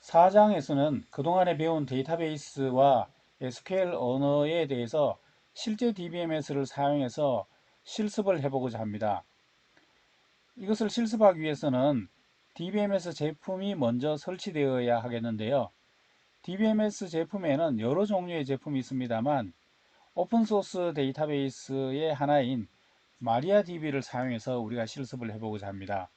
4장에서는 그동안에 배운 데이터베이스와 SQL 언어에 대해서 실제 DBMS를 사용해서 실습을 해보고자 합니다. 이것을 실습하기 위해서는 DBMS 제품이 먼저 설치되어야 하겠는데요. DBMS 제품에는 여러 종류의 제품이 있습니다만 오픈소스 데이터베이스의 하나인 마리아DB를 사용해서 우리가 실습을 해보고자 합니다.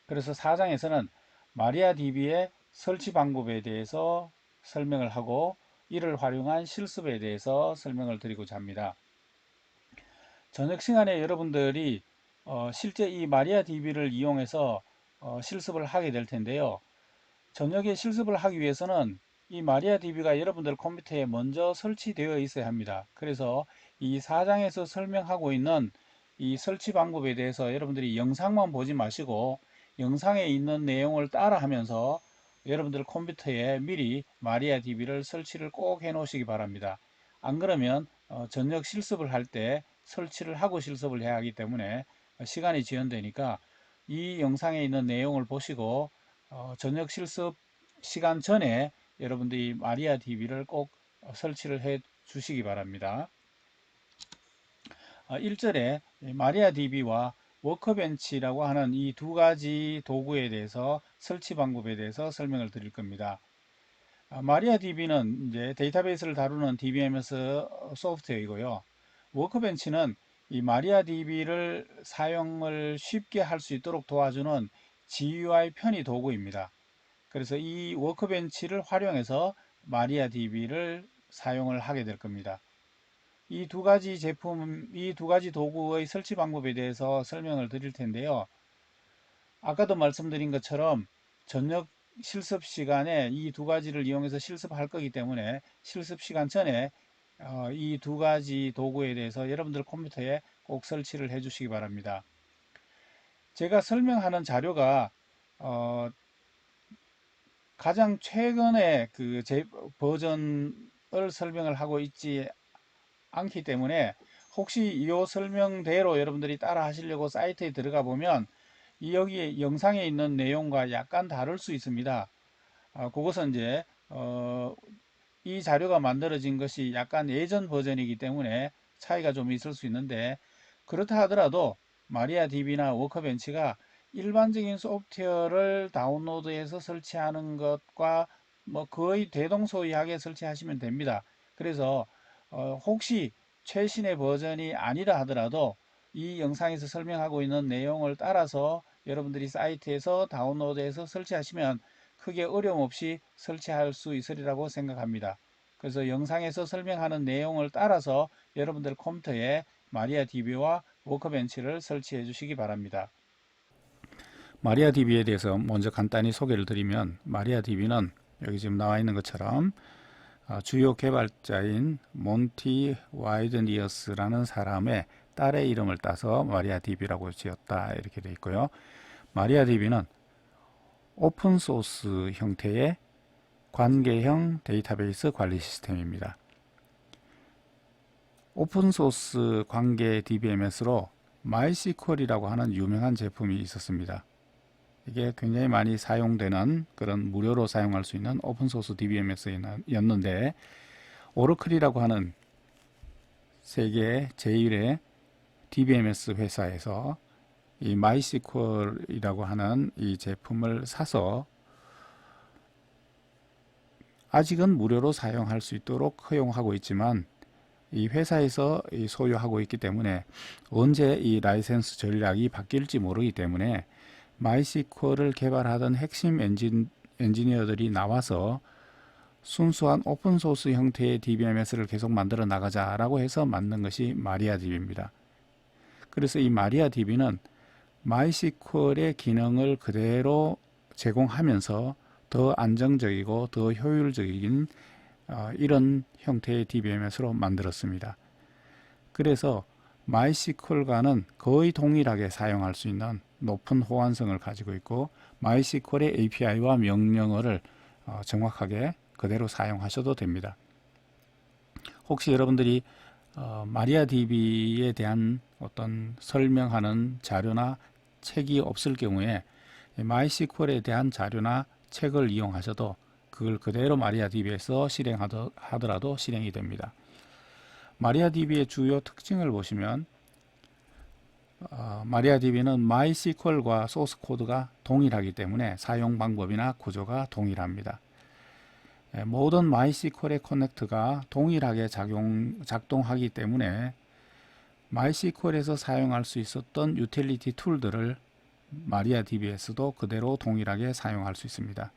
그래서 4장에서는 마리아DB의 설치 방법에 대해서 설명을 하고 이를 활용한 실습에 대해서 설명을 드리고자 합니다. 저녁 시간에 여러분들이 실제 이 마리아DB를 이용해서 실습을 하게 될 텐데요. 저녁에 실습을 하기 위해서는 이 마리아DB가 여러분들 컴퓨터에 먼저 설치되어 있어야 합니다. 그래서 이 4장에서 설명하고 있는 이 설치 방법에 대해서 여러분들이 영상만 보지 마시고 영상에 있는 내용을 따라 하면서 여러분들 컴퓨터에 미리 마리아DB를 설치를 꼭 해 놓으시기 바랍니다. 안 그러면 저녁 실습을 할 때 설치를 하고 실습을 해야 하기 때문에 시간이 지연되니까 이 영상에 있는 내용을 보시고 저녁 실습 시간 전에 여러분들이 마리아DB를 꼭 설치를 해 주시기 바랍니다. 1절에 마리아DB와 워커벤치라고 하는 이 두 가지 도구에 대해서 설치 방법에 대해서 설명을 드릴 겁니다. 마리아DB는 이제 데이터베이스를 다루는 DBMS 소프트웨어이고요. 워크벤치는 이 마리아DB를 사용을 쉽게 할 수 있도록 도와주는 GUI 편의 도구입니다. 그래서 이 워크벤치를 활용해서 마리아DB를 사용을 하게 될 겁니다. 이 두 가지 제품, 이 두 가지 도구의 설치 방법에 대해서 설명을 드릴 텐데요. 아까도 말씀드린 것처럼 저녁 실습 시간에 이 두 가지를 이용해서 실습할 거기 때문에 실습 시간 전에 이 두 가지 도구에 대해서 여러분들 컴퓨터에 꼭 설치를 해 주시기 바랍니다. 제가 설명하는 자료가 가장 최근의 그 버전을 설명을 하고 있지 않기 때문에 혹시 이 설명대로 여러분들이 따라 하시려고 사이트에 들어가 보면 여기 영상에 있는 내용과 약간 다를 수 있습니다. 그것은 이제 이 자료가 만들어진 것이 약간 예전 버전이기 때문에 차이가 좀 있을 수 있는데 그렇다 하더라도 마리아DB나 워커벤치가 일반적인 소프트웨어를 다운로드해서 설치하는 것과 뭐 거의 대동소이하게 설치하시면 됩니다. 그래서 혹시 최신의 버전이 아니라 하더라도 이 영상에서 설명하고 있는 내용을 따라서 여러분들이 사이트에서 다운로드해서 설치하시면 크게 어려움 없이 설치할 수 있으리라고 생각합니다. 그래서 영상에서 설명하는 내용을 따라서 여러분들 컴퓨터에 마리아DB와 워커벤치를 설치해 주시기 바랍니다. 마리아DB에 대해서 먼저 간단히 소개를 드리면 마리아DB는 여기 지금 나와 있는 것처럼 주요 개발자인 몬티 와이드니어스라는 사람의 딸의 이름을 따서 마리아DB라고 지었다 이렇게 되어 있고요. 마리아DB는 오픈소스 형태의 관계형 데이터베이스 관리 시스템입니다. 오픈소스 관계 DBMS로 MySQL이라고 하는 유명한 제품이 있었습니다. 이게 굉장히 많이 사용되는 그런 무료로 사용할 수 있는 오픈소스 DBMS였는데 오러클이라고 하는 세계 제1의 DBMS 회사에서 이 MySQL이라고 하는 이 제품을 사서 아직은 무료로 사용할 수 있도록 허용하고 있지만 이 회사에서 소유하고 있기 때문에 언제 이 라이센스 전략이 바뀔지 모르기 때문에 MySQL을 개발하던 핵심 엔지니어들이 나와서 순수한 오픈소스 형태의 DBMS를 계속 만들어 나가자라고 해서 만든 것이 마리아DB입니다. 그래서 이 마리아DB는 MySQL의 기능을 그대로 제공하면서 더 안정적이고 더 효율적인 이런 형태의 DBMS로 만들었습니다. 그래서 MySQL과는 거의 동일하게 사용할 수 있는 높은 호환성을 가지고 있고 MySQL의 API와 명령어를 정확하게 그대로 사용하셔도 됩니다. 혹시 여러분들이 마리아DB에 대한 어떤 설명하는 자료나 책이 없을 경우에 MySQL에 대한 자료나 책을 이용하셔도 그걸 그대로 마리아DB에서 실행하더라도 실행이 됩니다. 마리아DB의 주요 특징을 보시면 마리아DB는 MySQL과 소스 코드가 동일하기 때문에 사용 방법이나 구조가 동일합니다. 모든 MySQL의 커넥트가 동일하게 작동하기 때문에 MySQL에서 사용할 수 있었던 유틸리티 툴들을 마리아DB에서도 그대로 동일하게 사용할 수 있습니다.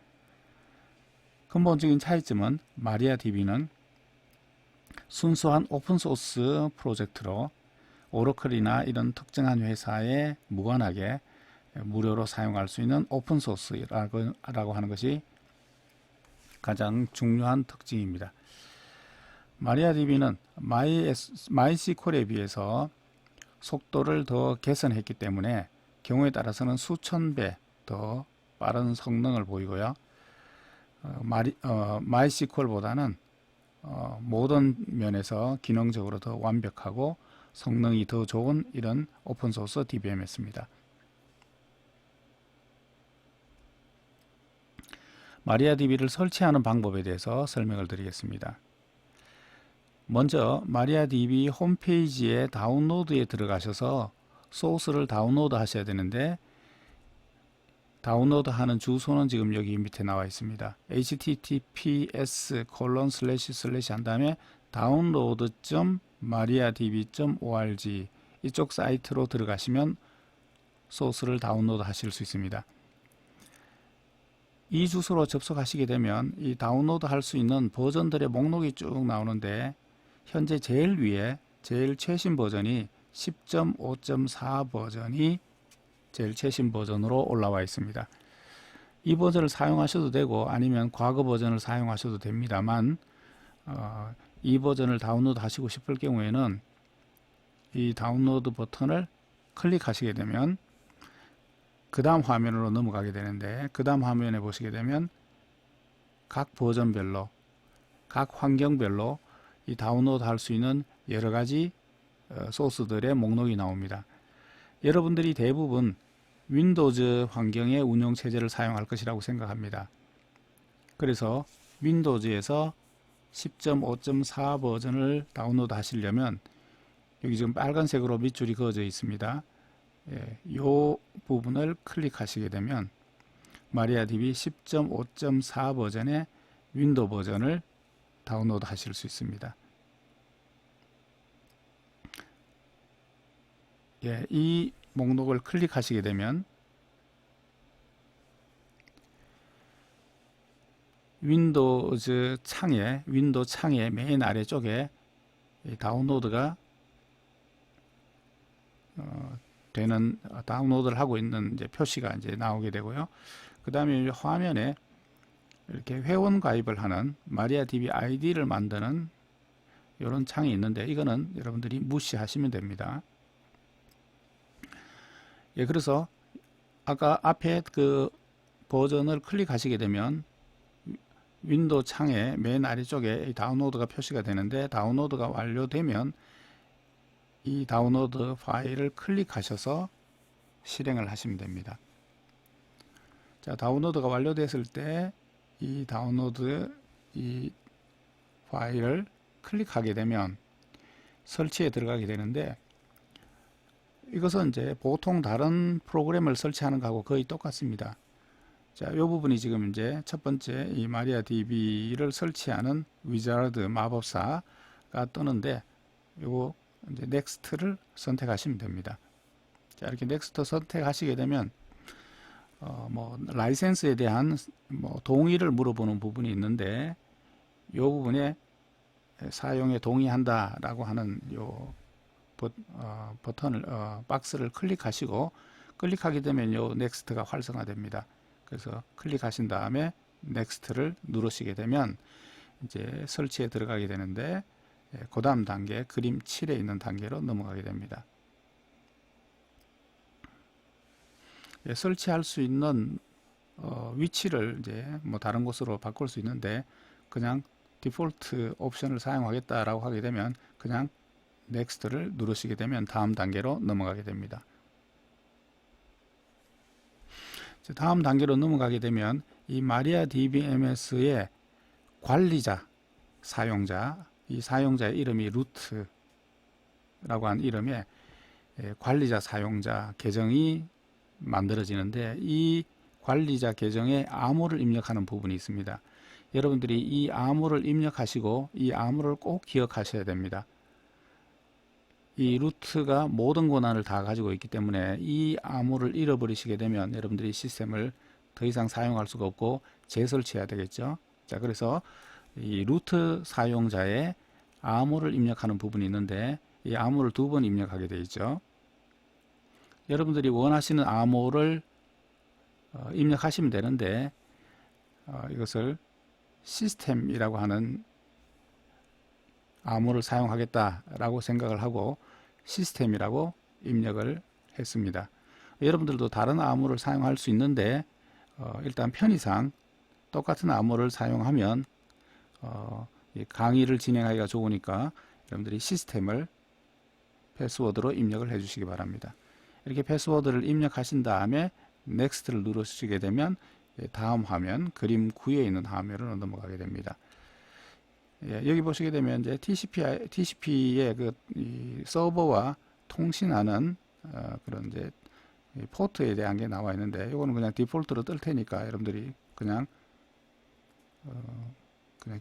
근본적인 차이점은 마리아DB는 순수한 오픈소스 프로젝트로 오러클이나 이런 특정한 회사에 무관하게 무료로 사용할 수 있는 오픈소스라고 하는 것이 가장 중요한 특징입니다. 마리아DB는 MySQL에 비해서 속도를 더 개선했기 때문에 경우에 따라서는 수천 배 더 빠른 성능을 보이고요. MySQL보다는 모든 면에서 기능적으로 더 완벽하고 성능이 더 좋은 이런 오픈소스 DBMS입니다. 마리아DB를 설치하는 방법에 대해서 설명을 드리겠습니다. 먼저 마리아DB 홈페이지에 다운로드에 들어가셔서 소스를 다운로드 하셔야 되는데 다운로드 하는 주소는 지금 여기 밑에 나와 있습니다. https:// 한 다음에 download.mariadb.org 이쪽 사이트로 들어가시면 소스를 다운로드 하실 수 있습니다. 이 주소로 접속하시게 되면 이 다운로드 할 수 있는 버전들의 목록이 쭉 나오는데 현재 제일 위에 제일 최신 버전이 10.5.4 버전이 제일 최신 버전으로 올라와 있습니다. 이 버전을 사용하셔도 되고 아니면 과거 버전을 사용하셔도 됩니다만 이 버전을 다운로드 하시고 싶을 경우에는 이 다운로드 버튼을 클릭하시게 되면 그 다음 화면으로 넘어가게 되는데 그 다음 화면에 보시게 되면 각 버전별로 각 환경별로 이 다운로드 할 수 있는 여러가지 소스들의 목록이 나옵니다. 여러분들이 대부분 윈도우즈 환경의 운영체제를 사용할 것이라고 생각합니다. 그래서 윈도우즈에서 10.5.4 버전을 다운로드 하시려면 여기 지금 빨간색으로 밑줄이 그어져 있습니다. 이 부분을 클릭하시게 되면 마리아DB 10.5.4 버전의 윈도우 버전을 다운로드 하실 수 있습니다. 이 목록을 클릭하시게 되면 윈도우 창의 맨 아래쪽에 다운로드가 되는 다운로드를 하고 있는 이제 표시가 이제 나오게 되고요. 그 다음에 화면에 이렇게 회원 가입을 하는 마리아DB 아이디를 만드는 이런 창이 있는데 이거는 여러분들이 무시하시면 됩니다. 그래서 아까 앞에 그 버전을 클릭하시게 되면 윈도우 창의 맨 아래쪽에 다운로드가 표시가 되는데 다운로드가 완료되면 이 다운로드 파일을 클릭하셔서 실행을 하시면 됩니다. 자, 다운로드가 완료됐을 때 이 다운로드 이 파일을 클릭하게 되면 설치에 들어가게 되는데 이것은 이제 보통 다른 프로그램을 설치하는 것하고 거의 똑같습니다. 자, 이 부분이 지금 이제 첫 번째 이 마리아DB를 설치하는 위자드 마법사가 뜨는데 요거 이제 넥스트를 선택하시면 됩니다. 자, 이렇게 넥스트 선택하시게 되면 라이센스에 대한 동의를 물어보는 부분이 있는데 이 부분에 사용에 동의한다 라고 하는 요 버튼을 박스를 클릭하시고 클릭하게 되면 요 넥스트가 활성화됩니다. 그래서 클릭하신 다음에 넥스트를 누르시게 되면 이제 설치에 들어가게 되는데 그 다음 단계 그림 7에 있는 단계로 넘어가게 됩니다. 설치할 수 있는 위치를 이제 다른 곳으로 바꿀 수 있는데 그냥 디폴트 옵션을 사용하겠다라고 하게 되면 그냥 넥스트를 누르시게 되면 다음 단계로 넘어가게 됩니다. 다음 단계로 넘어가게 되면 이 마리아 DBMS의 관리자 사용자, 이 사용자의 이름이 루트라고 한 이름의 관리자 사용자 계정이 만들어지는데, 이 관리자 계정에 암호를 입력하는 부분이 있습니다. 여러분들이 이 암호를 입력하시고 이 암호를 꼭 기억하셔야 됩니다. 이 루트가 모든 권한을 다 가지고 있기 때문에 이 암호를 잃어버리시게 되면 여러분들이 시스템을 더 이상 사용할 수가 없고 재설치해야 되겠죠. 자, 그래서 이 루트 사용자의 암호를 입력하는 부분이 있는데, 이 암호를 2번 입력하게 되어 있죠. 여러분들이 원하시는 암호를 입력하시면 되는데, 이것을 시스템이라고 하는 암호를 사용하겠다라고 생각을 하고 시스템이라고 입력을 했습니다. 여러분들도 다른 암호를 사용할 수 있는데, 일단 편의상 똑같은 암호를 사용하면 강의를 진행하기가 좋으니까 여러분들이 시스템을 패스워드로 입력을 해 주시기 바랍니다. 이렇게 패스워드를 입력하신 다음에 넥스트를 누르시게 되면 다음 화면, 그림 9에 있는 화면으로 넘어가게 됩니다. 여기 보시게 되면 이제 TCP의 이 서버와 통신하는 그런 이제 포트에 대한 게 나와 있는데, 이거는 그냥 디폴트로 뜰 테니까 여러분들이 그냥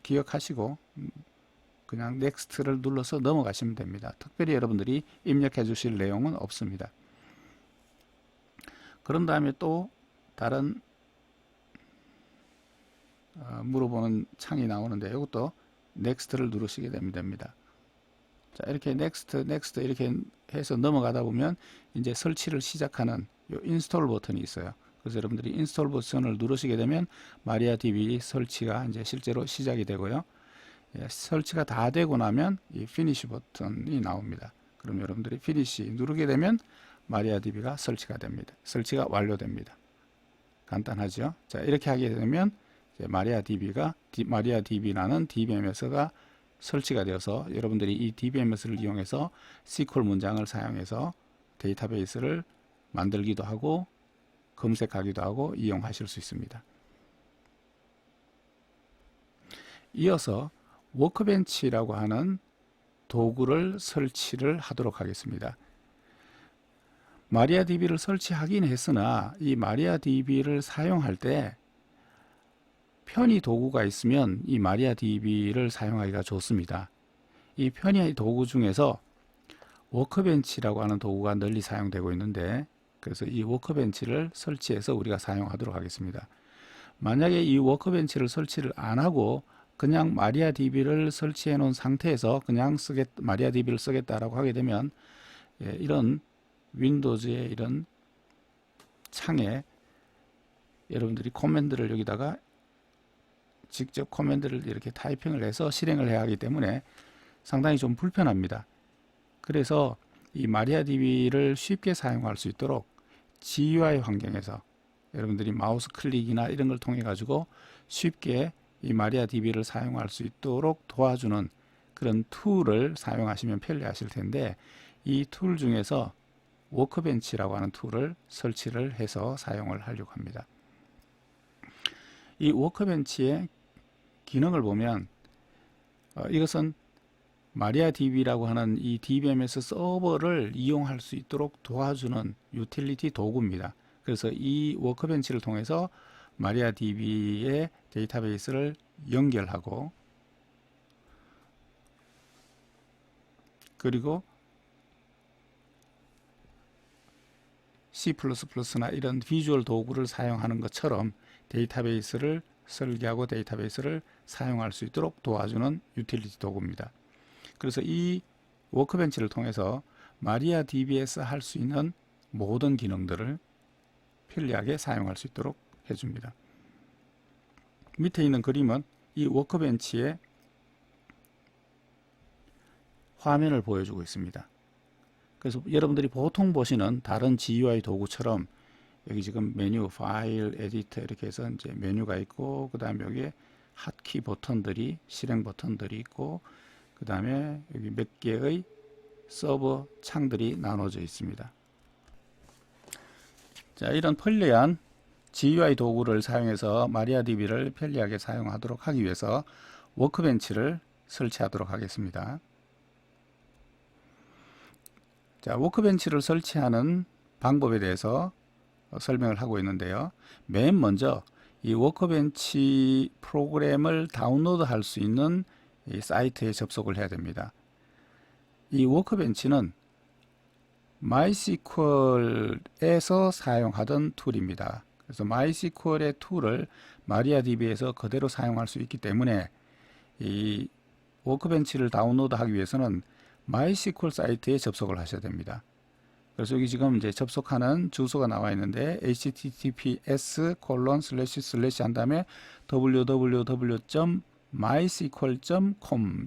기억하시고 그냥 넥스트를 눌러서 넘어가시면 됩니다. 특별히 여러분들이 입력해 주실 내용은 없습니다. 그런 다음에 또 다른 물어보는 창이 나오는데, 이것도 넥스트를 누르시게 되면 됩니다. 자, 이렇게 넥스트 이렇게 해서 넘어가다 보면 이제 설치를 시작하는 요 인스톨 버튼이 있어요. 그래서 여러분들이 인스톨 버튼을 누르시게 되면 마리아DB 설치가 이제 실제로 시작이 되고요. 설치가 다 되고 나면 이 피니시 버튼이 나옵니다. 그럼 여러분들이 피니시 누르게 되면 마리아DB가 설치가 됩니다. 설치가 완료됩니다. 간단하죠? 자, 이렇게 하게 되면 이제 마리아DB라는 DBMS가 설치가 되어서 여러분들이 이 DBMS를 이용해서 SQL 문장을 사용해서 데이터베이스를 만들기도 하고 검색하기도 하고 이용하실 수 있습니다. 이어서 워크벤치라고 하는 도구를 설치를 하도록 하겠습니다. 마리아DB를 설치하긴 했으나 이 마리아DB를 사용할 때 편의 도구가 있으면 이 마리아DB를 사용하기가 좋습니다. 이 편의 도구 중에서 워크벤치라고 하는 도구가 널리 사용되고 있는데, 그래서 이 워크벤치를 설치해서 우리가 사용하도록 하겠습니다. 만약에 이 워크벤치를 설치를 안 하고 그냥 마리아DB를 설치해 놓은 상태에서 그냥 마리아DB를 쓰겠다라고 하게 되면, 이런 윈도우즈의 이런 창에 여러분들이 코맨드를 여기다가 직접 코맨드를 이렇게 타이핑을 해서 실행을 해야 하기 때문에 상당히 좀 불편합니다. 그래서 이 마리아DB를 쉽게 사용할 수 있도록 GUI 환경에서 여러분들이 마우스 클릭이나 이런 걸 통해 가지고 쉽게 이 마리아DB를 사용할 수 있도록 도와주는 그런 툴을 사용하시면 편리하실 텐데, 이 툴 중에서 워크벤치라고 하는 툴을 설치를 해서 사용을 하려고 합니다. 이 워크벤치의 기능을 보면 이것은 마리아DB라고 하는 이 DBMS 서버를 이용할 수 있도록 도와주는 유틸리티 도구입니다. 그래서 이 워크벤치를 통해서 마리아DB의 데이터베이스를 연결하고, 그리고 C++나 이런 비주얼 도구를 사용하는 것처럼 데이터베이스를 설계하고 데이터베이스를 사용할 수 있도록 도와주는 유틸리티 도구입니다. 그래서 이 워크벤치를 통해서 마리아DB에서 할 수 있는 모든 기능들을 편리하게 사용할 수 있도록 해줍니다. 밑에 있는 그림은 이 워크벤치의 화면을 보여주고 있습니다. 그래서 여러분들이 보통 보시는 다른 GUI 도구처럼 여기 지금 메뉴, 파일, 에디터 이렇게 해서 이제 메뉴가 있고, 그 다음에 여기에 핫키 버튼들이, 실행 버튼들이 있고, 그 다음에 여기 몇 개의 서버 창들이 나눠져 있습니다. 자, 이런 편리한 GUI 도구를 사용해서 마리아DB를 편리하게 사용하도록 하기 위해서 워크벤치를 설치하도록 하겠습니다. 자, 워크벤치를 설치하는 방법에 대해서 설명을 하고 있는데요. 맨 먼저 이 워크벤치 프로그램을 다운로드 할 수 있는 이 사이트에 접속을 해야 됩니다. 이 워크벤치는 MySQL에서 사용하던 툴입니다. 그래서 MySQL의 툴을 마리아DB에서 그대로 사용할 수 있기 때문에 이 워크벤치를 다운로드하기 위해서는 MySQL 사이트에 접속을 하셔야 됩니다. 그래서 여기 지금 이제 접속하는 주소가 나와 있는데 https:// 한 다음에 www.mysql.com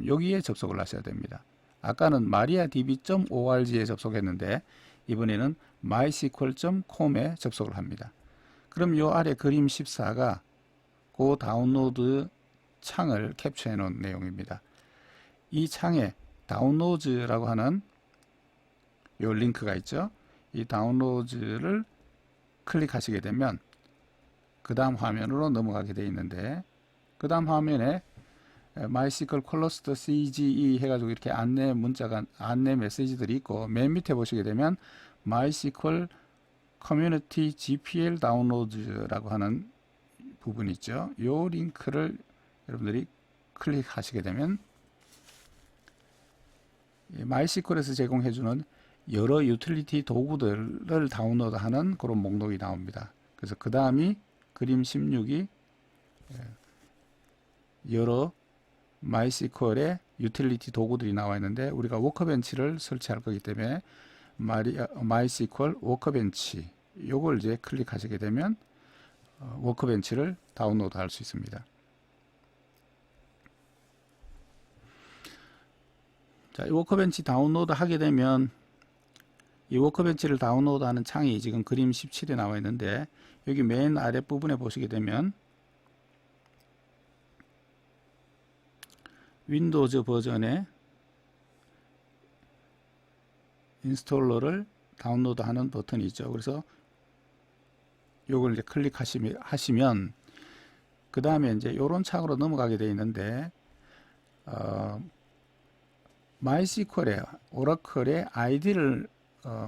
여기에 접속을 하셔야 됩니다. 아까는 mariadb.org에 접속했는데 이번에는 mysql.com에 접속을 합니다. 그럼 요 아래 그림 14가 그 다운로드 창을 캡처해 놓은 내용입니다. 이 창에 다운로드라고 하는 요 링크가 있죠. 이 다운로드를 클릭하시게 되면 그 다음 화면으로 넘어가게 되어 있는데 그 다음 화면에 MySQL 클러스터 CGE 해가지고 이렇게 안내 문자가 안내 메시지들이 있고 맨 밑에 보시게 되면 MySQL 커뮤니티 GPL 다운로드라고 하는 부분이 있죠. 이 링크를 여러분들이 클릭하시게 되면 MySQL에서 제공해주는 여러 유틸리티 도구들을 다운로드하는 그런 목록이 나옵니다. 그래서 그 다음이 그림 16이 여러 MySQL의 유틸리티 도구들이 나와 있는데 우리가 워크벤치를 설치할 거기 때문에 MySQL 워크벤치 요걸 이제 클릭하시게 되면 워크벤치를 다운로드 할 수 있습니다. 자, 이 워크벤치 다운로드 하게 되면 이 워크벤치를 다운로드하는 창이 지금 그림 17에 나와 있는데 여기 맨 아랫부분에 보시게 되면 윈도우즈 버전의 인스톨러를 다운로드하는 버튼이 있죠. 그래서 요걸 이제 클릭하시면 그 다음에 이제 이런 창으로 넘어가게 되어 있는데 MySQL에 오라클의 아이디를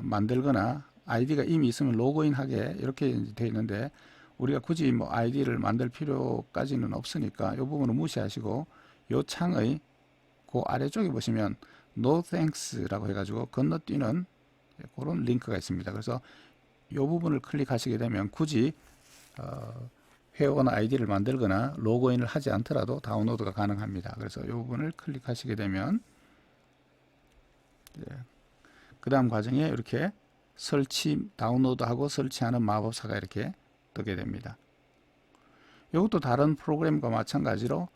만들거나 아이디가 이미 있으면 로그인하게 이렇게 되어 있는데 우리가 굳이 뭐 아이디를 만들 필요까지는 없으니까 이 부분은 무시하시고 이 창의 그 아래쪽에 보시면 No Thanks라고 해가지고 건너뛰는 그런 링크가 있습니다. 그래서 이 부분을 클릭하시게 되면 굳이 회원 아이디를 만들거나 로그인을 하지 않더라도 다운로드가 가능합니다. 그래서 이 부분을 클릭하시게 되면 그 다음 과정에 이렇게 다운로드하고 설치하는 마법사가 이렇게 뜨게 됩니다. 이것도 다른 프로그램과 마찬가지로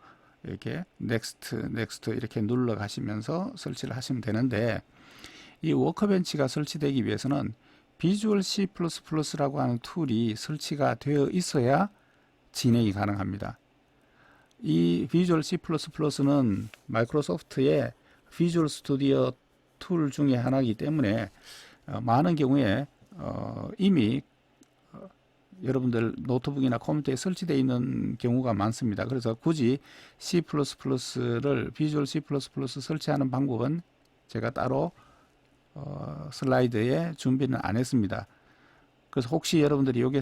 이렇게 넥스트 이렇게 눌러 가시면서 설치를 하시면 되는데 이 워크벤치가 설치되기 위해서는 비주얼 C++라고 하는 툴이 설치가 되어 있어야 진행이 가능합니다. 이 비주얼 C++는 마이크로소프트의 비주얼 스튜디오 툴 중에 하나이기 때문에 많은 경우에 이미 여러분들 노트북이나 컴퓨터에 설치되어 있는 경우가 많습니다. 그래서 굳이 C++를 비주얼 C++ 설치하는 방법은 제가 따로 슬라이드에 준비는 안 했습니다. 그래서 혹시 여러분들이 여기에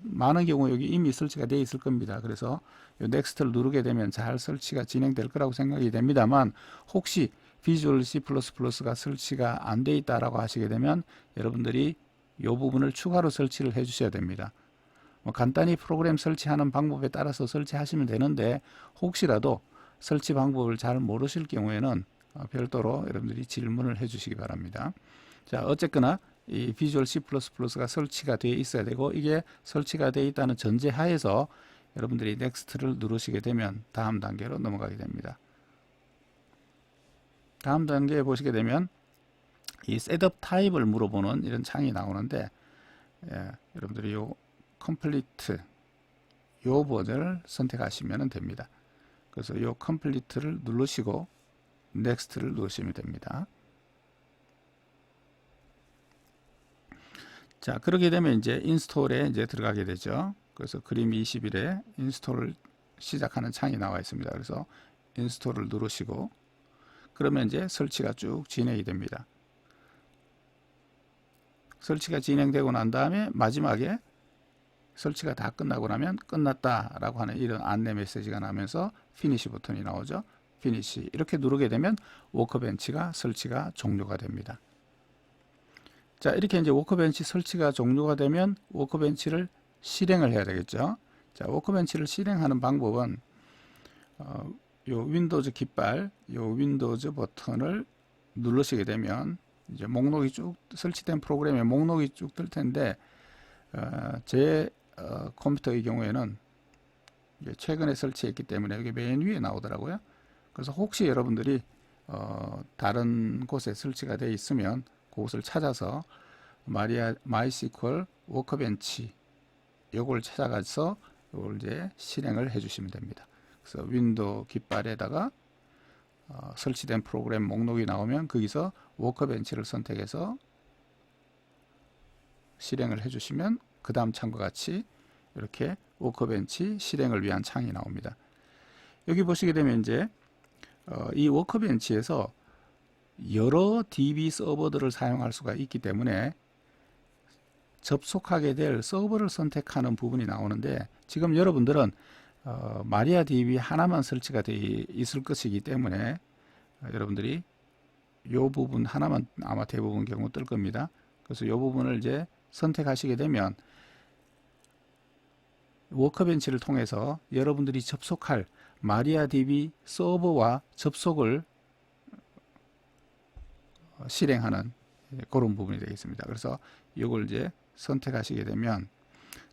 많은 경우 여기 이미 설치가 되어 있을 겁니다. 그래서 이 넥스트를 누르게 되면 잘 설치가 진행될 거라고 생각이 됩니다만 혹시 비주얼 C++가 설치가 안 돼 있다라고 하시게 되면 여러분들이 이 부분을 추가로 설치를 해 주셔야 됩니다. 간단히 프로그램 설치하는 방법에 따라서 설치하시면 되는데 혹시라도 설치 방법을 잘 모르실 경우에는 별도로 여러분들이 질문을 해 주시기 바랍니다. 자, 어쨌거나 이 비주얼 C++가 설치가 되어 있어야 되고 이게 설치가 되어 있다는 전제 하에서 여러분들이 넥스트를 누르시게 되면 다음 단계로 넘어가게 됩니다. 다음 단계에 보시게 되면 이 셋업 타입을 물어보는 이런 창이 나오는데 여러분들이 요 컴플리트 요 버전을 선택하시면 됩니다. 그래서 요 컴플리트를 누르시고 넥스트를 누르시면 됩니다. 자, 그렇게 되면 이제 인스톨에 이제 들어가게 되죠. 그래서 그림 21에 인스톨을 시작하는 창이 나와 있습니다. 그래서 인스톨을 누르시고 그러면 이제 설치가 쭉 진행이 됩니다. 설치가 진행되고 난 다음에 마지막에 설치가 다 끝나고 나면 끝났다 라고 하는 이런 안내 메시지가 나면서 피니시 버튼이 나오죠. 피니시 이렇게 누르게 되면 워크벤치가 설치가 종료가 됩니다. 자, 이렇게 이제 워크벤치 설치가 종료가 되면 워크벤치를 실행을 해야 되겠죠. 자, 워크벤치를 실행하는 방법은 요 윈도우즈 깃발, 요 윈도우즈 버튼을 누르시게 되면 이제 목록이 쭉 설치된 프로그램의 목록이 쭉 뜰 텐데 제 컴퓨터의 경우에는 최근에 설치했기 때문에 여기 맨 위에 나오더라고요. 그래서 혹시 여러분들이 다른 곳에 설치가 되어 있으면 그곳을 찾아서 MySQL 워크벤치 요걸 찾아가서 요걸 이제 실행을 해 주시면 됩니다. 그래서 윈도우 깃발에다가 설치된 프로그램 목록이 나오면 거기서 워크벤치를 선택해서 실행을 해 주시면 그 다음 창과 같이 이렇게 워크벤치 실행을 위한 창이 나옵니다. 여기 보시게 되면 이제 이 워크벤치에서 여러 DB 서버들을 사용할 수가 있기 때문에 접속하게 될 서버를 선택하는 부분이 나오는데 지금 여러분들은 마리아DB 하나만 설치가 되어 있을 것이기 때문에 여러분들이 이 부분 하나만 아마 대부분 경우 뜰 겁니다. 그래서 이 부분을 이제 선택하시게 되면 워크벤치를 통해서 여러분들이 접속할 마리아DB 서버와 접속을 실행하는 그런 부분이 되겠습니다. 그래서 이걸 이제 선택하시게 되면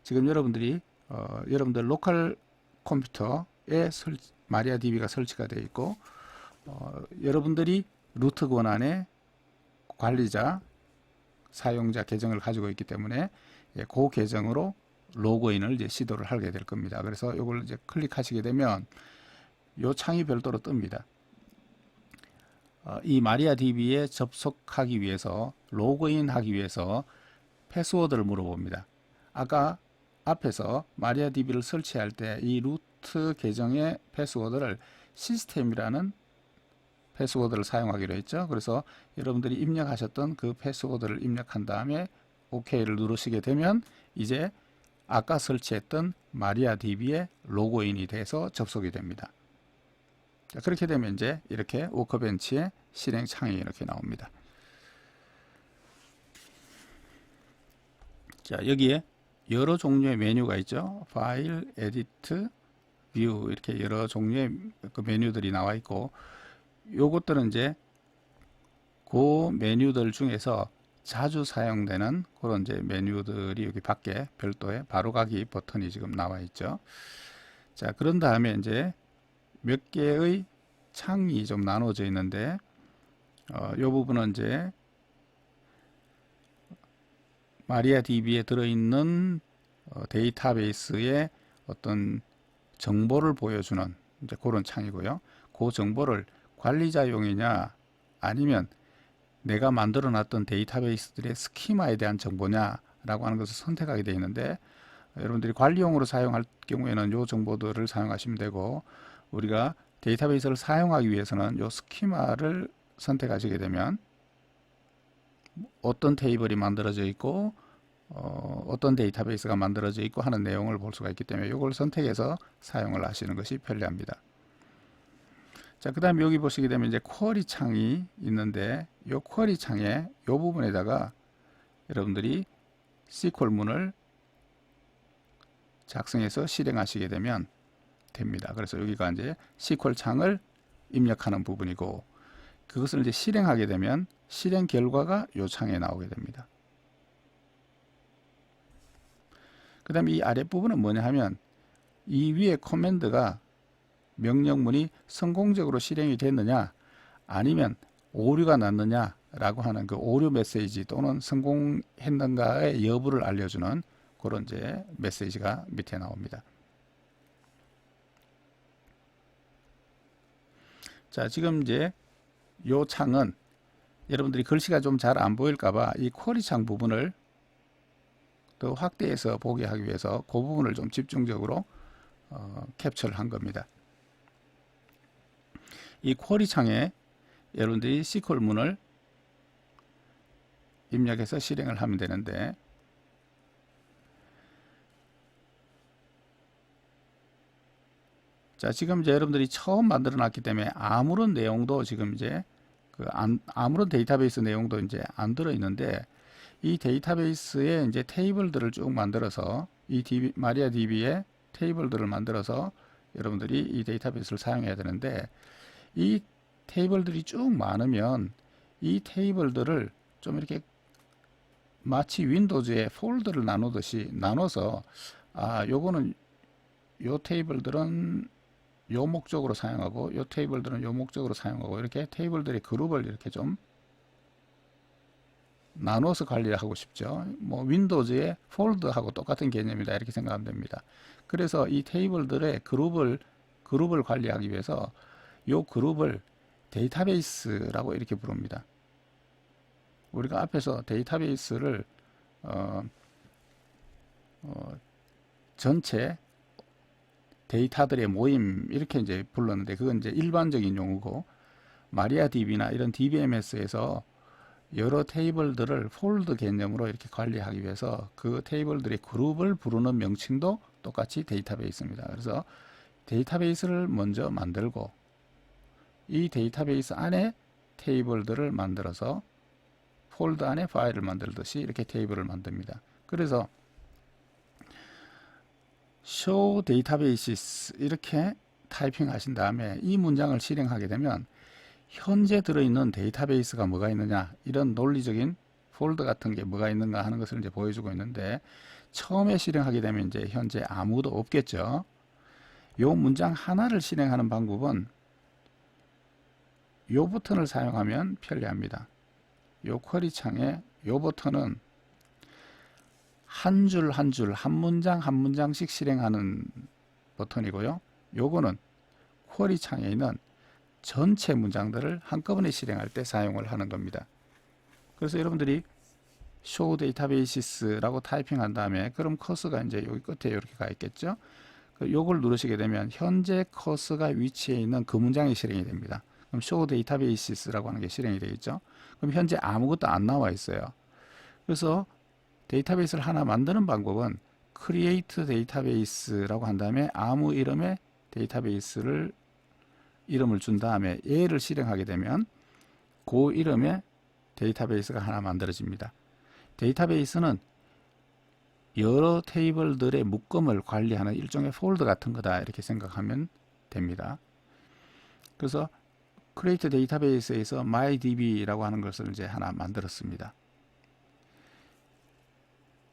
지금 여러분들이 여러분들 로컬 컴퓨터에 마리아DB가 설치가 되어 있고 여러분들이 루트 권한의 관리자 사용자 계정을 가지고 있기 때문에 그 계정으로 로그인을 이제 시도를 하게 될 겁니다. 그래서 이걸 이제 클릭하시게 되면 이 창이 별도로 뜹니다. 이 마리아DB에 접속하기 위해서 로그인 하기 위해서 패스워드를 물어봅니다. 아까 앞에서 마리아DB를 설치할 때 이 루트 계정의 패스워드를 시스템이라는 패스워드를 사용하기로 했죠. 그래서 여러분들이 입력하셨던 그 패스워드를 입력한 다음에 OK를 누르시게 되면 이제 아까 설치했던 마리아DB에 로그인이 돼서 접속이 됩니다. 자, 그렇게 되면 이제 이렇게 워크벤치의 실행 창이 이렇게 나옵니다. 자, 여기에 여러 종류의 메뉴가 있죠. 파일, 에디트, 뷰 이렇게 여러 종류의 그 메뉴들이 나와 있고 요것들은 이제 그 메뉴들 중에서 자주 사용되는 그런 이제 메뉴들이 여기 밖에 별도의 바로가기 버튼이 지금 나와 있죠. 자, 그런 다음에 이제 몇 개의 창이 좀 나눠져 있는데 이 부분은 이제 마리아DB에 들어있는 데이터베이스의 어떤 정보를 보여주는 이제 그런 창이고요. 그 정보를 관리자용이냐 아니면 내가 만들어 놨던 데이터베이스들의 스키마에 대한 정보냐 라고 하는 것을 선택하게 되어 있는데 여러분들이 관리용으로 사용할 경우에는 이 정보들을 사용하시면 되고 우리가 데이터베이스를 사용하기 위해서는 이 스키마를 선택하시게 되면 어떤 테이블이 만들어져 있고 어떤 데이터베이스가 만들어져 있고 하는 내용을 볼 수가 있기 때문에 이걸 선택해서 사용을 하시는 것이 편리합니다. 자, 그 다음에 여기 보시게 되면 이제 쿼리 창이 있는데 이 쿼리 창의 이 부분에다가 여러분들이 SQL 문을 작성해서 실행하시게 되면 됩니다. 그래서 여기가 이제 SQL 창을 입력하는 부분이고 그것을 이제 실행하게 되면 실행 결과가 이 창에 나오게 됩니다. 그 다음에 이 아랫부분은 뭐냐 하면 이 위에 커맨드가 명령문이 성공적으로 실행이 됐느냐 아니면 오류가 났느냐 라고 하는 그 오류 메시지 또는 성공했는가의 여부를 알려주는 그런 이제 메시지가 밑에 나옵니다. 자, 지금 이제 요 창은 여러분들이 글씨가 좀 잘 안 보일까봐 이 쿼리 창 부분을 더 확대해서 보게 하기 위해서 그 부분을 좀 집중적으로 캡처를 한 겁니다. 이 쿼리 창에 여러분들이 SQL 문을 입력해서 실행을 하면 되는데, 자, 지금 이제 여러분들이 처음 만들어 놨기 때문에 아무런 내용도 지금 이제 아무런 데이터베이스 내용도 이제 안 들어 있는데, 이 데이터베이스에 이제 테이블들을 쭉 만들어서 이 마리아DB에 테이블들을 만들어서 여러분들이 이 데이터베이스를 사용해야 되는데, 이 테이블들이 쭉 많으면 이 테이블들을 좀 이렇게 마치 윈도우즈에 폴더를 나누듯이 나눠서 요거는 요 테이블들은 요 목적으로 사용하고 요 테이블들은 요 목적으로 사용하고 이렇게 테이블들의 그룹을 이렇게 좀 나눠서 관리를 하고 싶죠. 뭐 윈도우즈의 폴더하고 똑같은 개념이다 이렇게 생각하면 됩니다. 그래서 이 테이블들의 그룹을 관리하기 위해서 요 그룹을 데이터베이스라고 이렇게 부릅니다. 우리가 앞에서 데이터베이스를 전체 데이터들의 모임 이렇게 이제 불렀는데, 그건 이제 일반적인 용어고, 마리아DB나 이런 DBMS에서 여러 테이블들을 폴더 개념으로 이렇게 관리하기 위해서 그 테이블들의 그룹을 부르는 명칭도 똑같이 데이터베이스입니다. 그래서 데이터베이스를 먼저 만들고 이 데이터베이스 안에 테이블들을 만들어서 폴더 안에 파일을 만들듯이 이렇게 테이블을 만듭니다. 그래서 show databases 이렇게 타이핑 하신 다음에 이 문장을 실행하게 되면 현재 들어있는 데이터베이스가 뭐가 있느냐, 이런 논리적인 폴더 같은 게 뭐가 있는가 하는 것을 이제 보여주고 있는데, 처음에 실행하게 되면 이제 현재 아무도 없겠죠. 요 문장 하나를 실행하는 방법은 요 버튼을 사용하면 편리합니다. 요 쿼리 창에 요 버튼은 한 줄 한 줄, 한 문장 한 문장씩 실행하는 버튼이고요. 요거는 쿼리 창에 있는 전체 문장들을 한꺼번에 실행할 때 사용을 하는 겁니다. 그래서 여러분들이 show databases라고 타이핑한 다음에 그럼 커서가 이제 여기 끝에 이렇게 가 있겠죠. 요걸 누르시게 되면 현재 커서가 위치해 있는 그 문장이 실행이 됩니다. 그럼 show databases라고 하는 게 실행이 되겠죠. 그럼 현재 아무것도 안 나와 있어요. 그래서 데이터베이스를 하나 만드는 방법은 create database라고 한 다음에 아무 이름의 데이터베이스를 이름을 준 다음에 얘를 실행하게 되면 그 이름의 데이터베이스가 하나 만들어집니다. 데이터베이스는 여러 테이블들의 묶음을 관리하는 일종의 폴더 같은 거다 이렇게 생각하면 됩니다. 그래서 create database에서 mydb라고 하는 것을 이제 하나 만들었습니다.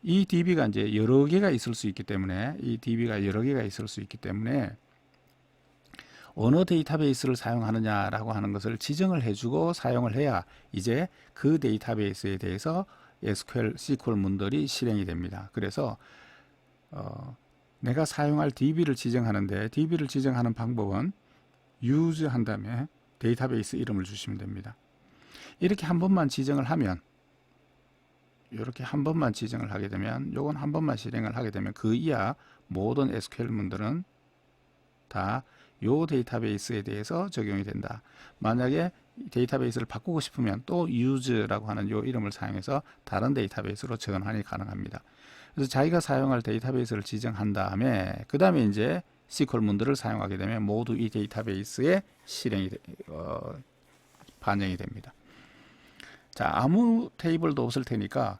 이 DB가 이제 여러 개가 있을 수 있기 때문에 어느 데이터베이스를 사용하느냐라고 하는 것을 지정을 해주고 사용을 해야 이제 그 데이터베이스에 대해서 SQL 문들이 실행이 됩니다. 그래서 내가 사용할 DB를 지정하는데 DB를 지정하는 방법은 use 한 다음에 데이터베이스 이름을 주시면 됩니다. 이렇게 한 번만 지정을 하면, 이렇게 한 번만 지정을 하게 되면, 요건 한 번만 실행을 하게 되면 그 이하 모든 SQL 문들은 다 요 데이터베이스에 대해서 적용이 된다. 만약에 데이터베이스를 바꾸고 싶으면 또 use라고 하는 요 이름을 사용해서 다른 데이터베이스로 전환이 가능합니다. 그래서 자기가 사용할 데이터베이스를 지정한 다음에 그 다음에 이제 SQL 문들을 사용하게 되면 모두 이 데이터베이스에 반영이 됩니다. 자, 아무 테이블도 없을 테니까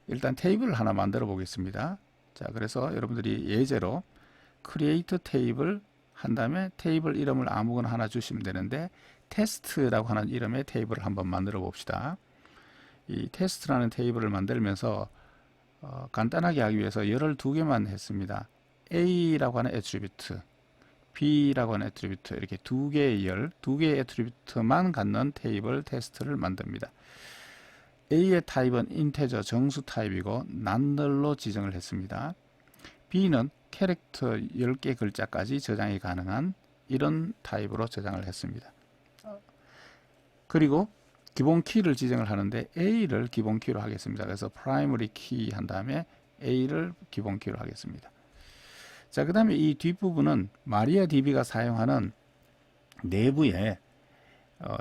일단 테이블을 하나 만들어 보겠습니다. 자, 그래서 여러분들이 예제로 create 테이블 한 다음에 테이블 이름을 아무거나 하나 주시면 되는데, 테스트라고 하는 이름의 테이블을 한번 만들어 봅시다. 이 테스트라는 테이블을 만들면서 간단하게 하기 위해서 열을 두 개만 했습니다. A라고 하는 애트리뷰트, B라고 하는 애트리뷰트, 이렇게 두 개의 애트리뷰트만 갖는 테이블 테스트를 만듭니다. A의 타입은 인테저 정수 타입이고 난널로 지정을 했습니다. B는 캐릭터 10개 글자까지 저장이 가능한 이런 타입으로 저장을 했습니다. 그리고 기본 키를 지정을 하는데 A를 기본 키로 하겠습니다. 그래서 primary key 한 다음에 A를 기본 키로 하겠습니다. 자, 그 다음에 이 뒷부분은 MariaDB가 사용하는 내부에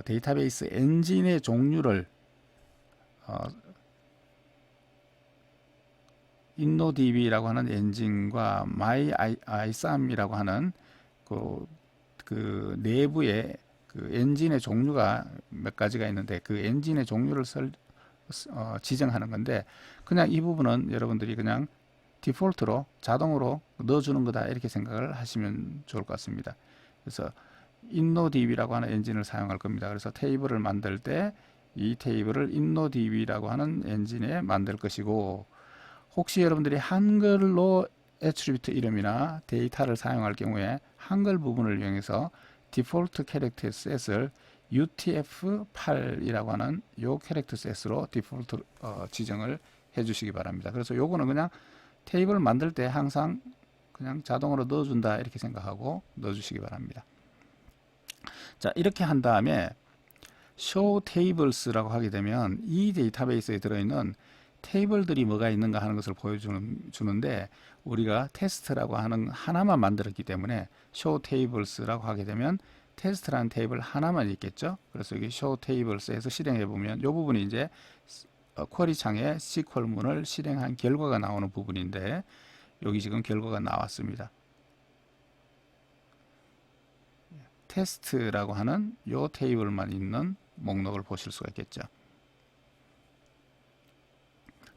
데이터베이스 엔진의 종류를 InnoDB라고 하는 엔진과 MyISAM이라고 하는 그 내부에 그 엔진의 종류가 몇 가지가 있는데 그 엔진의 종류를 지정하는 건데, 그냥 이 부분은 여러분들이 그냥 디폴트로 자동으로 넣어주는 거다 이렇게 생각을 하시면 좋을 것 같습니다. 그래서 InnoDB라고 하는 엔진을 사용할 겁니다. 그래서 테이블을 만들 때 이 테이블을 InnoDB라고 하는 엔진에 만들 것이고, 혹시 여러분들이 한글로 애트리뷰트 이름이나 데이터를 사용할 경우에 한글 부분을 이용해서 디폴트 캐릭터 셋을 UTF-8이라고 하는 요 캐릭터 셋으로 디폴트 지정을 해 주시기 바랍니다. 그래서 요거는 그냥 테이블 만들 때 항상 그냥 자동으로 넣어준다 이렇게 생각하고 넣어주시기 바랍니다. 자, 이렇게 한 다음에 show tables라고 하게 되면 이 데이터베이스에 들어있는 테이블들이 뭐가 있는가 하는 것을 보여주는데, 우리가 테스트라고 하는 하나만 만들었기 때문에 show tables라고 하게 되면 테스트라는 테이블 하나만 있겠죠. 그래서 여기 show tables에서 실행해 보면 이 부분이 이제 쿼리 창에 SQL문을 실행한 결과가 나오는 부분인데, 여기 지금 결과가 나왔습니다. 테스트라고 하는 이 테이블만 있는 목록을 보실 수가 있겠죠.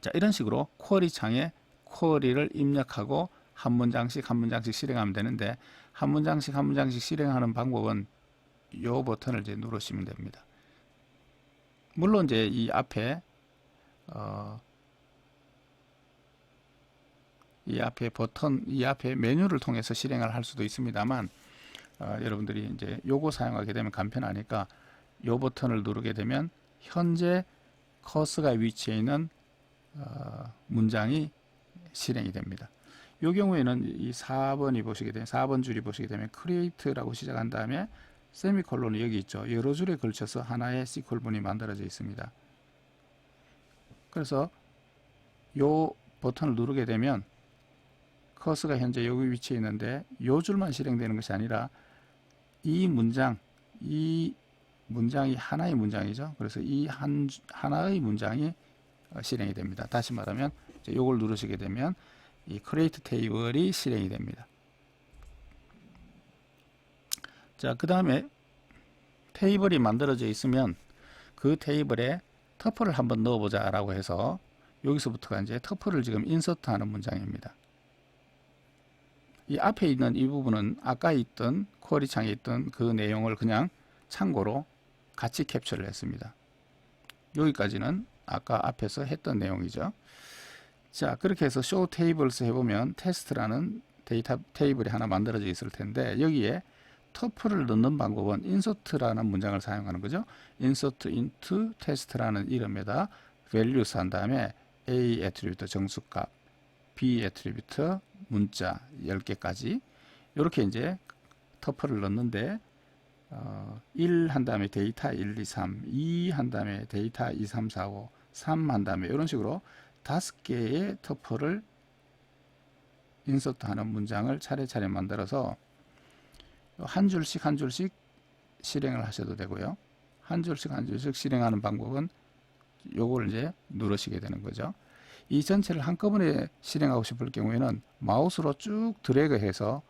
자, 이런 식으로 쿼리 창에 쿼리를 입력하고 한 문장씩 한 문장씩 실행하면 되는데, 한 문장씩 한 문장씩 실행하는 방법은 이 버튼을 이제 누르시면 됩니다. 물론 이제 이 앞에 버튼, 이 앞에 메뉴를 통해서 실행을 할 수도 있습니다만, 여러분들이 이제 요거 사용하게 되면 간편하니까 요 버튼을 누르게 되면 현재 커서가 위치해 있는 문장이 실행이 됩니다. 이 경우에는 이 4번이 보시게 되면 4번 줄이 보시게 되면 create라고 시작한 다음에 세미콜론이 여기 있죠. 여러 줄에 걸쳐서 하나의 SQL문이 만들어져 있습니다. 그래서 이 버튼을 누르게 되면 커서가 현재 여기 위치해 있는데 이 줄만 실행되는 것이 아니라 이 문장이 하나의 문장이죠. 그래서 이 하나의 문장이 실행이 됩니다. 다시 말하면 이걸 누르시게 되면 이 create 테이블이 실행이 됩니다. 자, 그 다음에 테이블이 만들어져 있으면 그 테이블에 터플을 한번 넣어보자 라고 해서 여기서부터가 이제 터플을 지금 인서트하는 문장입니다. 이 앞에 있는 이 부분은 아까 있던 쿼리 창에 있던 그 내용을 그냥 참고로 같이 캡처를 했습니다. 여기까지는 아까 앞에서 했던 내용이죠. 자, 그렇게 해서 show tables 해보면 테스트라는 데이터 테이블이 하나 만들어져 있을 텐데, 여기에 터플을 넣는 방법은 insert라는 문장을 사용하는 거죠. insert into test라는 이름에다 values 한 다음에 a 애트리뷰트 정수값, b 애트리뷰트 문자 10개까지 이렇게 이제 터플을 넣는데 1 한 다음에 데이터 1, 2, 3, 2 한 다음에 데이터 2, 3, 4, 5, 3 한 다음에 이런 식으로 5개의 터플을 인서트하는 문장을 차례차례 만들어서 한 줄씩 한 줄씩 실행을 하셔도 되고요. 한 줄씩 한 줄씩 실행하는 방법은 요걸 이제 누르시게 되는 거죠. 이 전체를 한꺼번에 실행하고 싶을 경우에는 마우스로 쭉 드래그해서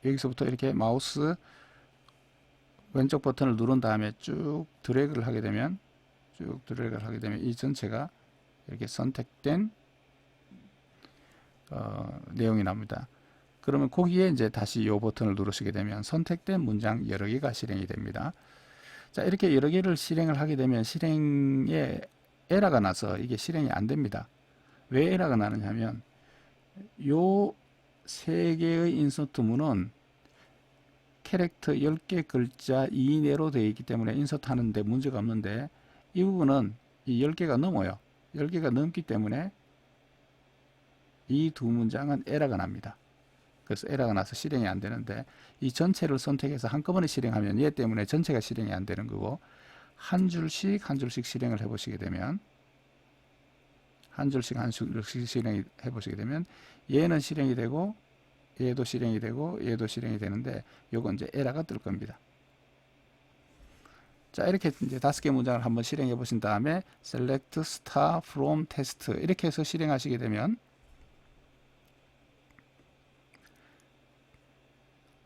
여기서부터 이렇게 마우스 왼쪽 버튼을 누른 다음에 쭉 드래그를 하게 되면 이 전체가 이렇게 선택된 내용이 납니다. 그러면 거기에 이제 다시 이 버튼을 누르시게 되면 선택된 문장 여러 개가 실행이 됩니다. 자, 이렇게 여러 개를 실행을 하게 되면 실행에 에러가 나서 이게 실행이 안 됩니다. 왜 에러가 나느냐 하면 요 세 개의 인서트문은 캐릭터 10개 글자 이내로 되어 있기 때문에 인서트 하는데 문제가 없는데, 이 부분은 이 10개가 넘어요. 10개가 넘기 때문에 이 두 문장은 에러가 납니다. 그래서 에러가 나서 실행이 안 되는데, 이 전체를 선택해서 한꺼번에 실행하면 얘 때문에 전체가 실행이 안 되는 거고, 한 줄씩 한 줄씩 실행을 해 보시게 되면 한 줄씩 한 줄씩 실행해 보시게 되면 얘는 실행이 되고 얘도 실행이 되고 얘도 실행이 되는데 요건 이제 에러가 뜰 겁니다. 자, 이렇게 이제 5개 문장을 한번 실행해 보신 다음에 select star from test 이렇게 해서 실행하시게 되면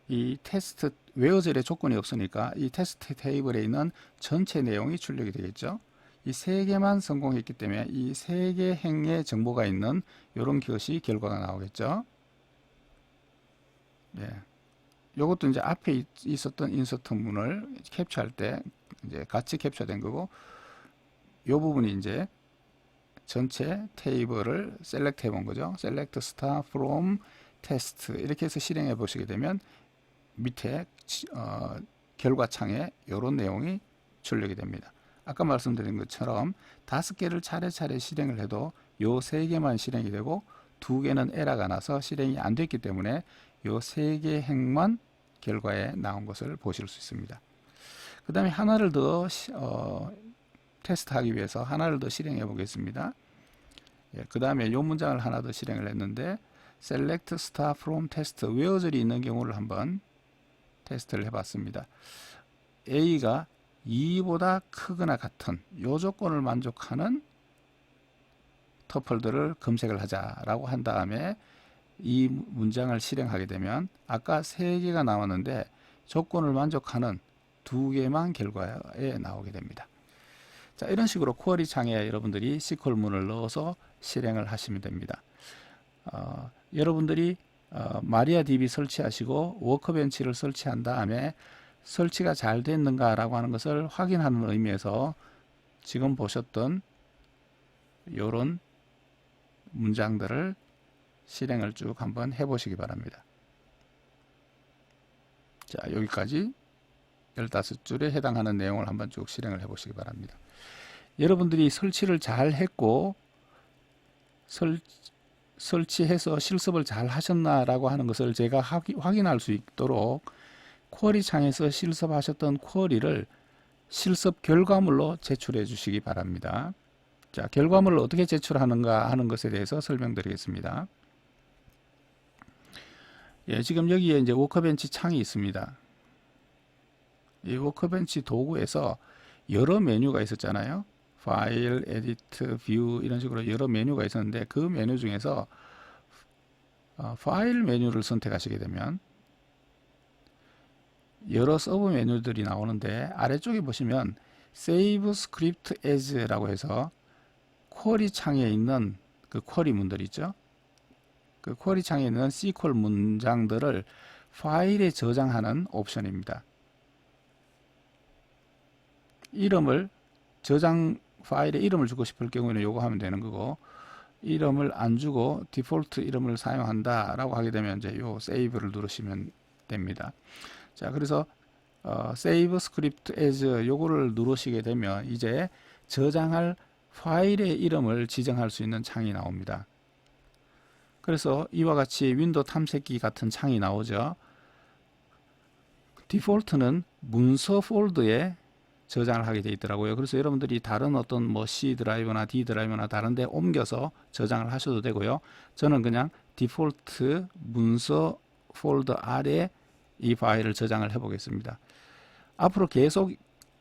이 테스트 웨어젤의 조건이 없으니까 이 테스트 테이블에 있는 전체 내용이 출력이 되겠죠. 이 3개만 성공했기 때문에 이 3개 행의 정보가 있는 이런 것이 결과가 나오겠죠. 예. 요것도 이제 앞에 있었던 인서트 문을 캡처할 때 이제 같이 캡처된 거고, 요 부분이 이제 전체 테이블을 셀렉트 해 본 거죠. select star from test 이렇게 해서 실행해 보시게 되면 밑에 결과 창에 이런 내용이 출력이 됩니다. 아까 말씀드린 것처럼 5개를 차례차례 실행을 해도 요 3개만 실행이 되고 2개는 에러가 나서 실행이 안 됐기 때문에 요 3개 행만 결과에 나온 것을 보실 수 있습니다. 그 다음에 하나를 더 테스트하기 위해서 하나를 더 실행해 보겠습니다. 예, 그 다음에 요 문장을 하나 더 실행을 했는데 select star from test where절이 있는 경우를 한번 테스트를 해봤습니다. A가 2보다 크거나 같은 요 조건을 만족하는 터플들을 검색을 하자라고 한 다음에 이 문장을 실행하게 되면 아까 3개가 나왔는데 조건을 만족하는 2개만 결과에 나오게 됩니다. 자, 이런 식으로 쿼리 창에 여러분들이 SQL문을 넣어서 실행을 하시면 됩니다. 여러분들이 마리아DB 설치하시고 워크벤치를 설치한 다음에 설치가 잘 됐는가 라고 하는 것을 확인하는 의미에서 지금 보셨던 이런 문장들을 실행을 쭉 한번 해 보시기 바랍니다. 자, 여기까지 15줄에 해당하는 내용을 한번 쭉 실행을 해 보시기 바랍니다. 여러분들이 설치를 잘 했고 설치해서 실습을 잘 하셨나라고 하는 것을 제가 확인할 수 있도록 쿼리 창에서 실습하셨던 쿼리를 실습 결과물로 제출해 주시기 바랍니다. 자, 결과물을 어떻게 제출하는가 하는 것에 대해서 설명드리겠습니다. 예, 지금 여기에 이제 워크벤치 창이 있습니다. 이 워크벤치 도구에서 여러 메뉴가 있었잖아요. 파일, 에디트, 뷰 이런 식으로 여러 메뉴가 있었는데 그 메뉴 중에서 파일 메뉴를 선택하시게 되면 여러 서브 메뉴들이 나오는데 아래쪽에 보시면 Save Script As라고 해서 쿼리 창에 있는 그 쿼리 문들 있죠. 그 쿼리 창에 있는 SQL 문장들을 파일에 저장하는 옵션입니다. 이름을 저장 파일에 이름을 주고 싶을 경우에는 요거 하면 되는 거고, 이름을 안 주고 디폴트 이름을 사용한다 라고 하게 되면 이제 요 세이브를 누르시면 됩니다. 자, 그래서 Save Script As 요거를 누르시게 되면 이제 저장할 파일의 이름을 지정할 수 있는 창이 나옵니다. 그래서 이와 같이 윈도우 탐색기 같은 창이 나오죠. 디폴트는 문서 폴더에 저장을 하게 되어 있더라고요. 그래서 여러분들이 다른 어떤 뭐 C 드라이브나 D 드라이브나 다른 데 옮겨서 저장을 하셔도 되고요. 저는 그냥 디폴트 문서 폴더 아래 이 파일을 저장을 해 보겠습니다. 앞으로 계속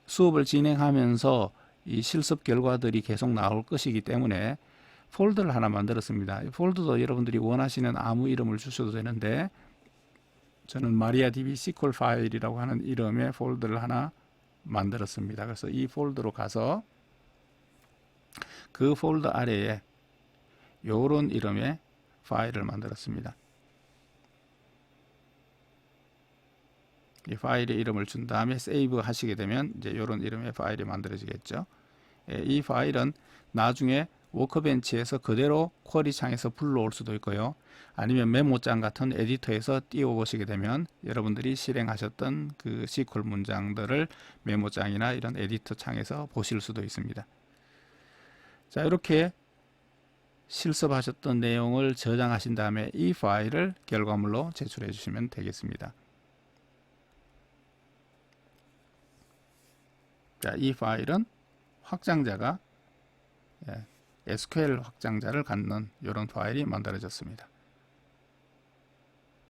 수업을 진행하면서 이 실습 결과들이 계속 나올 것이기 때문에 폴더를 하나 만들었습니다. 이 폴더도 여러분들이 원하시는 아무 이름을 주셔도 되는데 저는 마리아DB SQL 파일이라고 하는 이름의 폴더를 하나 만들었습니다. 그래서 이 폴더로 가서 그 폴더 아래에 요런 이름의 파일을 만들었습니다. 이 파일의 이름을 준 다음에 세이브 하시게 되면 이제 요런 이름의 파일이 만들어지겠죠. 이 파일은 나중에 워크벤치에서 그대로 쿼리 창에서 불러올 수도 있고요. 아니면 메모장 같은 에디터에서 띄워 보시게 되면 여러분들이 실행하셨던 그 SQL 문장들을 메모장이나 이런 에디터 창에서 보실 수도 있습니다. 자, 이렇게 실습하셨던 내용을 저장하신 다음에 이 파일을 결과물로 제출해 주시면 되겠습니다. 자, 이 파일은 확장자가 SQL 확장자를 갖는 이런 파일이 만들어졌습니다.